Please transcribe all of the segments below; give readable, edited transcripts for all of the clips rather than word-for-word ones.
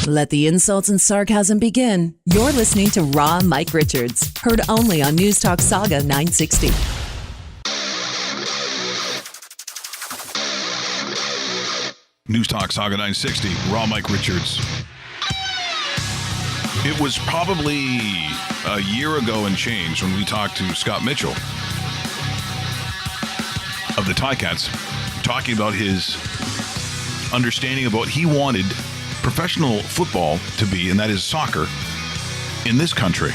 Let the insults and sarcasm begin. You're listening to Raw Mike Richards, heard only on Newstalk Sauga 960. Newstalk Sauga 960, Raw Mike Richards. It was probably a year ago and change when we talked to Scott Mitchell of the Ticats, talking about his understanding of what he wanted professional football to be, and that is soccer in this country.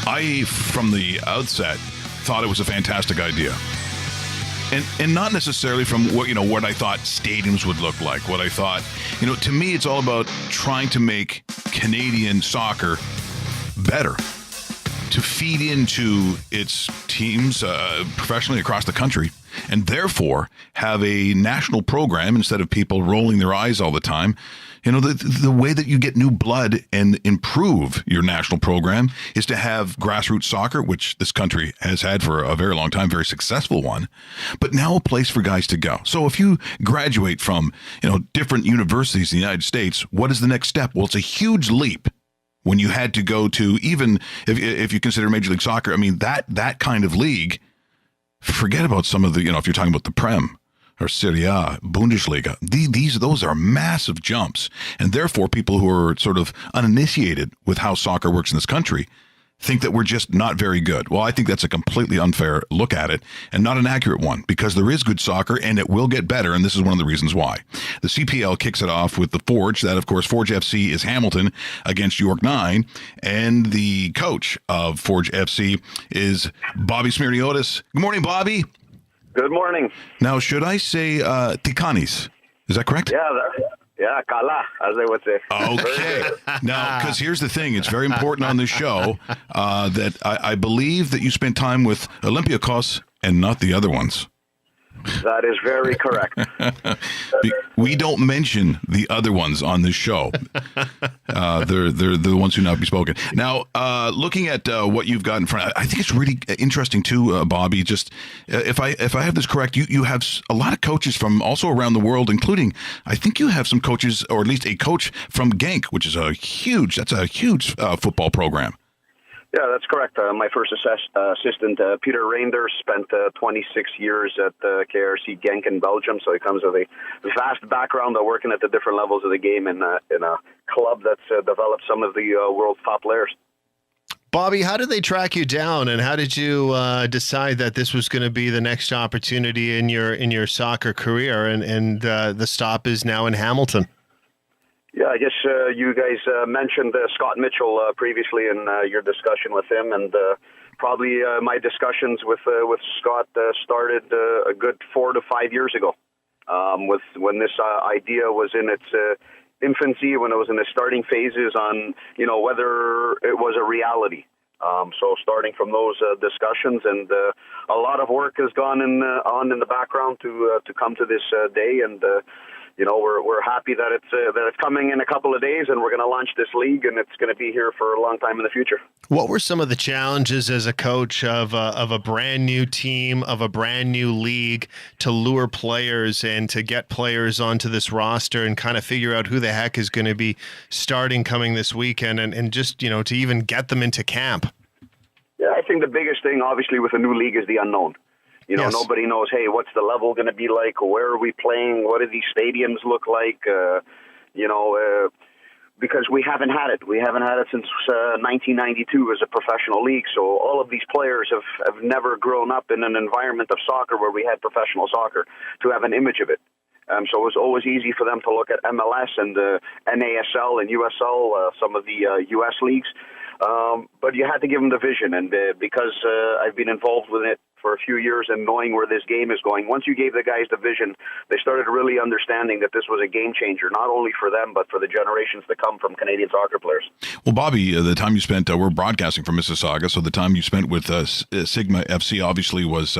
I, from the outset, thought it was a fantastic idea. And not necessarily from what I thought stadiums would look like, what I thought, to me, it's all about trying to make Canadian soccer better, to feed into its teams professionally across the country, and therefore have a national program instead of people rolling their eyes all the time. The way that you get new blood and improve your national program is to have grassroots soccer, which this country has had for a very long time, very successful one, but now a place for guys to go. So if you graduate from, different universities in the United States, what is the next step? Well, it's a huge leap when you had to go to, even if you consider Major League Soccer, that kind of league, forget about some of the, if you're talking about the Prem or Serie A, Bundesliga, those are massive jumps. And therefore, people who are sort of uninitiated with how soccer works in this country think that we're just not very good. Well, I think that's a completely unfair look at it and not an accurate one, because there is good soccer and it will get better. And this is one of the reasons why. The CPL kicks it off with the Forge. That, of course, Forge FC is Hamilton against York 9. And the coach of Forge FC is Bobby Smyrniotis. Good morning, Bobby. Good morning. Now, should I say Tikanis? Is that correct? Yeah, kala, as they would say. Okay. Now, because here's the thing. It's very important on this show that I believe that you spent time with Olympiacos and not the other ones. That is very correct. We don't mention the other ones on this show. They're the ones who not be spoken. Now, looking at what you've got in front, I think it's really interesting too, Bobby. Just if I have this correct, you have a lot of coaches from also around the world, including I think you have some coaches, or at least a coach from Genk, which is a huge football program. Yeah, that's correct. My first assistant, Peter Reinders, spent 26 years at KRC Genk in Belgium, so he comes with a vast background of working at the different levels of the game in a club that's developed some of the world's top players. Bobby, how did they track you down, and how did you decide that this was going to be the next opportunity in your soccer career, and the stop is now in Hamilton? Yeah, I guess you guys mentioned Scott Mitchell previously in your discussion with him, and probably my discussions with Scott started a good 4 to 5 years ago, when this idea was in its infancy, when it was in the starting phases on whether it was a reality. So starting from those discussions, and a lot of work has gone on in the background to come to this day, and we're happy that it's coming in a couple of days, and we're going to launch this league, and it's going to be here for a long time in the future. What were some of the challenges as a coach of a brand new team, of a brand new league, to lure players and to get players onto this roster and kind of figure out who the heck is going to be starting coming this weekend, and just, to even get them into camp? Yeah, I think the biggest thing, obviously, with a new league is the unknown. Yes. Nobody knows, hey, what's the level going to be like? Where are we playing? What do these stadiums look like? Because we haven't had it. We haven't had it since 1992 as a professional league. So all of these players have never grown up in an environment of soccer where we had professional soccer to have an image of it. So it was always easy for them to look at MLS and NASL and USL, some of the U.S. leagues. But you had to give them the vision. And because I've been involved with it for a few years and knowing where this game is going, once you gave the guys the vision, they started really understanding that this was a game changer, not only for them, but for the generations to come from Canadian soccer players. Well, Bobby, the time you spent, we're broadcasting from Mississauga, so the time you spent with Sigma FC obviously was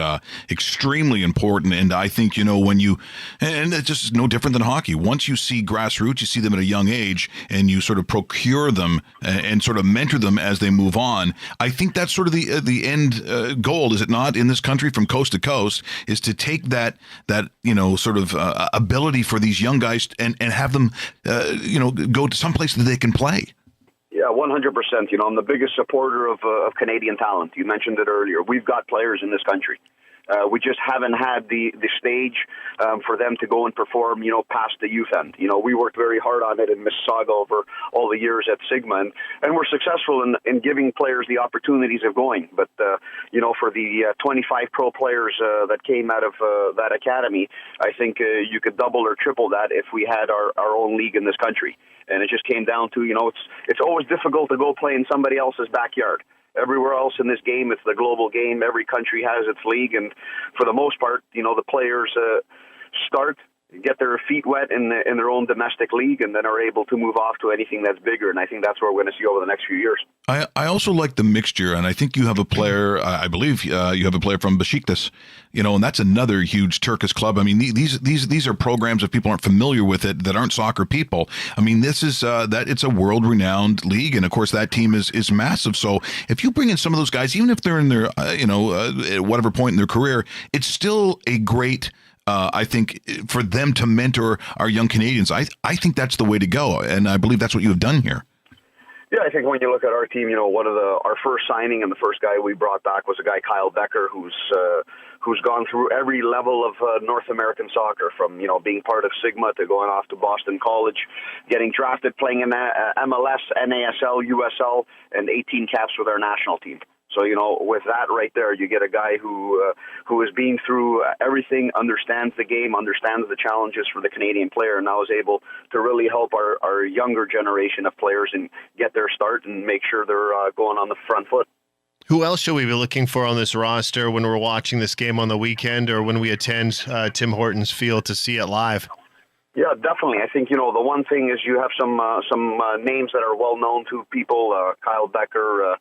extremely important. And I think, when you, and it's just no different than hockey. Once you see grassroots, you see them at a young age, and you sort of procure them and sort of mentor them as they move on. I think that's sort of the end goal, is it not, in in this country from coast to coast is to take that sort of ability for these young guys and have them go to some place that they can play. Yeah, 100%. I'm the biggest supporter of Canadian talent. You mentioned it earlier. We've got players in this country. We just haven't had the stage for them to go and perform, past the youth end. We worked very hard on it in Mississauga over all the years at Sigma, and we're successful in giving players the opportunities of going. But, for the 25 pro players that came out of that academy, I think you could double or triple that if we had our own league in this country. And it just came down to, it's always difficult to go play in somebody else's backyard. Everywhere else in this game, it's the global game. Every country has its league, and for the most part, the players get their feet wet in their own domestic league, and then are able to move off to anything that's bigger. And I think that's what we're going to see over the next few years. I also like the mixture, and I think you have a player. I believe you have a player from Besiktas, and that's another huge Turkish club. I mean, these are programs, if people aren't familiar with it, that aren't soccer people. I mean, this is that it's a world-renowned league, and of course that team is massive. So if you bring in some of those guys, even if they're in their at whatever point in their career, it's still a great. I think for them to mentor our young Canadians, I think that's the way to go, and I believe that's what you have done here. Yeah, I think when you look at our team, our first signing and the first guy we brought back was a guy, Kyle Becker, who's gone through every level of North American soccer, from being part of Sigma to going off to Boston College, getting drafted, playing in MLS, NASL, USL, and 18 caps with our national team. So, with that right there, you get a guy who has been through everything, understands the game, understands the challenges for the Canadian player, and now is able to really help our younger generation of players and get their start and make sure they're going on the front foot. Who else should we be looking for on this roster when we're watching this game on the weekend, or when we attend Tim Hortons Field to see it live? Yeah, definitely. I think, the one thing is you have some names that are well known to people, Kyle Becker,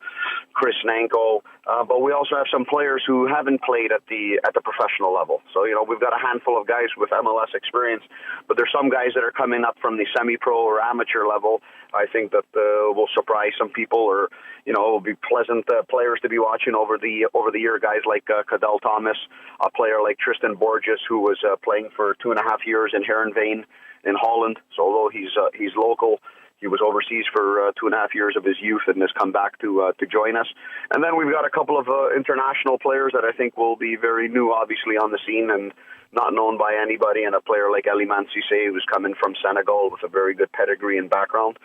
Chris Nanko, but we also have some players who haven't played at the professional level. So, we've got a handful of guys with MLS experience, but there's some guys that are coming up from the semi-pro or amateur level. I think that will surprise some people, or, will be pleasant players to be watching over the year. Guys like Cadell Thomas, a player like Tristan Borges, who was playing for 2.5 years in Heerenveen in Holland. So although he's local, he was overseas for 2.5 years of his youth and has come back to join us. And then we've got a couple of international players that I think will be very new, obviously, on the scene and not known by anybody, and a player like Eliman Cissé, who's coming from Senegal with a very good pedigree and background.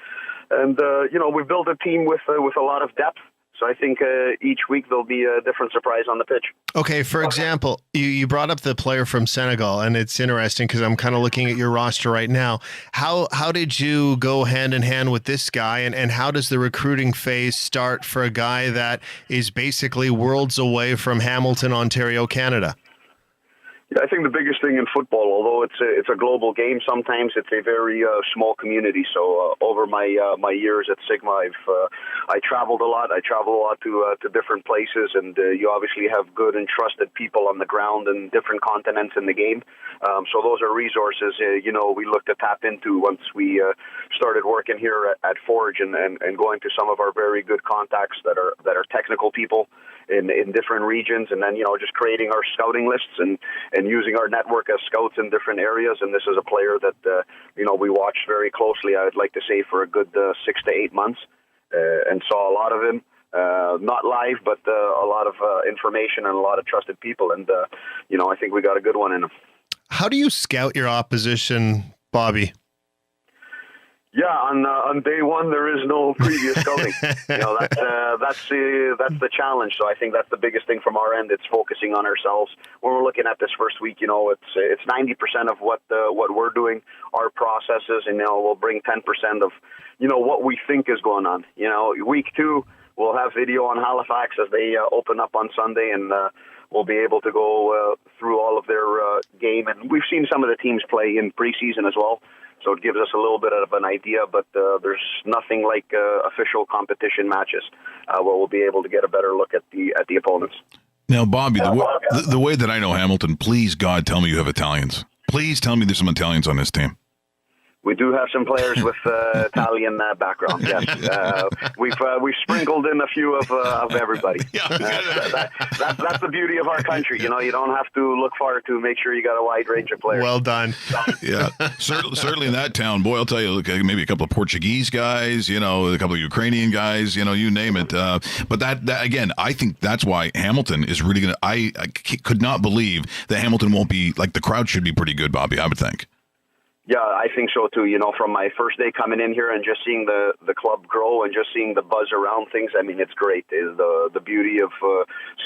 And, we've built a team with a lot of depth. So I think each week there'll be a different surprise on the pitch. Okay, for example, you brought up the player from Senegal, and it's interesting because I'm kind of looking at your roster right now. How did you go hand in hand with this guy, and how does the recruiting phase start for a guy that is basically worlds away from Hamilton, Ontario, Canada? Yeah, I think the biggest thing in football, although it's a global game, sometimes it's a very small community. So over my years at Sigma, I traveled a lot. I traveled a lot to different places, and you obviously have good and trusted people on the ground in different continents in the game. So those are resources we look to tap into once we started working here at Forge and going to some of our very good contacts that are technical people in different regions, and then just creating our scouting lists and using our network as scouts in different areas. And this is a player that we watched very closely, I would like to say, for a good 6 to 8 months, and saw a lot of him, not live, but a lot of information and a lot of trusted people, and I think we got a good one in him. How do you scout your opposition, Bobby? Yeah, on day one there is no previous scouting. That's the challenge. So I think that's the biggest thing from our end. It's focusing on ourselves. When we're looking at this first week, it's 90% of what we're doing, our processes, and we'll bring 10% of what we think is going on. Week 2 we'll have video on Halifax as they open up on Sunday, and we'll be able to go through all of their game. And we've seen some of the teams play in preseason as well. So it gives us a little bit of an idea, but there's nothing like official competition matches where we'll be able to get a better look at the opponents. Now, Bobby, the way that I know Hamilton, please, God, tell me you have Italians. Please tell me there's some Italians on this team. We do have some players with Italian background. Yes, we've sprinkled in a few of everybody. That's the beauty of our country. You know, you don't have to look far to make sure you got a wide range of players. Well done. Yeah, certainly in that town, boy, I'll tell you, look, maybe a couple of Portuguese guys, you know, a couple of Ukrainian guys, you know, you name it. But that again, I think that's why Hamilton is really going to. I could not believe that Hamilton won't be like the crowd should be pretty good, Bobby. I would think. Yeah, I think so too. You know, from my first day coming in here and just seeing the club grow and just seeing the buzz around things, I mean, it's great. Is the beauty of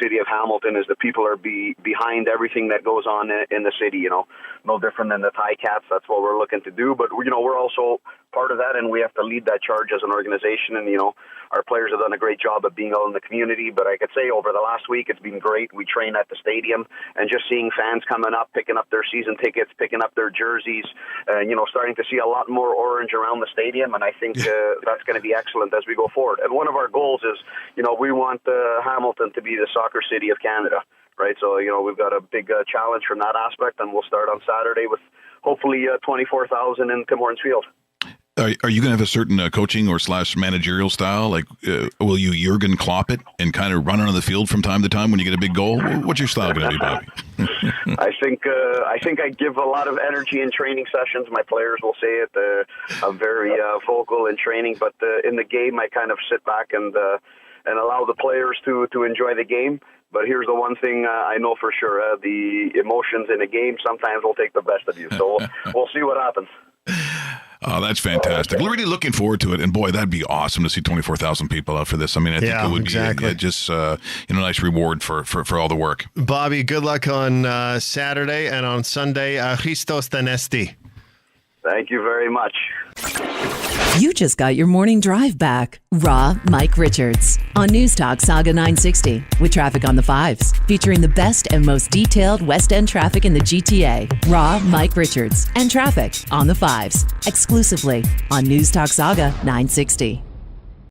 city of Hamilton is the people are behind everything that goes on in the city. You know, no different than the Thai Cats. That's what we're looking to do. But you know, we're also part of that, and we have to lead that charge as an organization. And you know, our players have done a great job of being out in the community. But I could say over the last week, it's been great. We train at the stadium, and just seeing fans coming up, picking up their season tickets, picking up their jerseys. You know, starting to see a lot more orange around the stadium, and I think that's going to be excellent as we go forward. And one of our goals is, you know, we want Hamilton to be the soccer city of Canada, right? So, you know, we've got a big challenge from that aspect, and we'll start on Saturday with hopefully 24,000 in Tim Hortons Field. Are you going to have a certain coaching or / managerial style? Like, will you Jurgen Klopp it and kind of run on the field from time to time when you get a big goal? What's your style going to be, Bobby? I think I give a lot of energy in training sessions. My players will say it. I'm very vocal in training, but in the game, I kind of sit back and allow the players to enjoy the game. But here's the one thing I know for sure: the emotions in a game sometimes will take the best of you. So we'll see what happens. Oh, that's fantastic. We're really looking forward to it. And boy, that'd be awesome to see 24,000 people out for this. I mean, I think it would be just a nice reward for all the work. Bobby, good luck on Saturday, and on Sunday, Christos Danesti. Thank you very much. You just got your morning drive back. Raw Mike Richards on Newstalk Sauga 960 with traffic on the 5s, featuring the best and most detailed West End traffic in the GTA. Raw Mike Richards and traffic on the 5s, exclusively on Newstalk Sauga 960.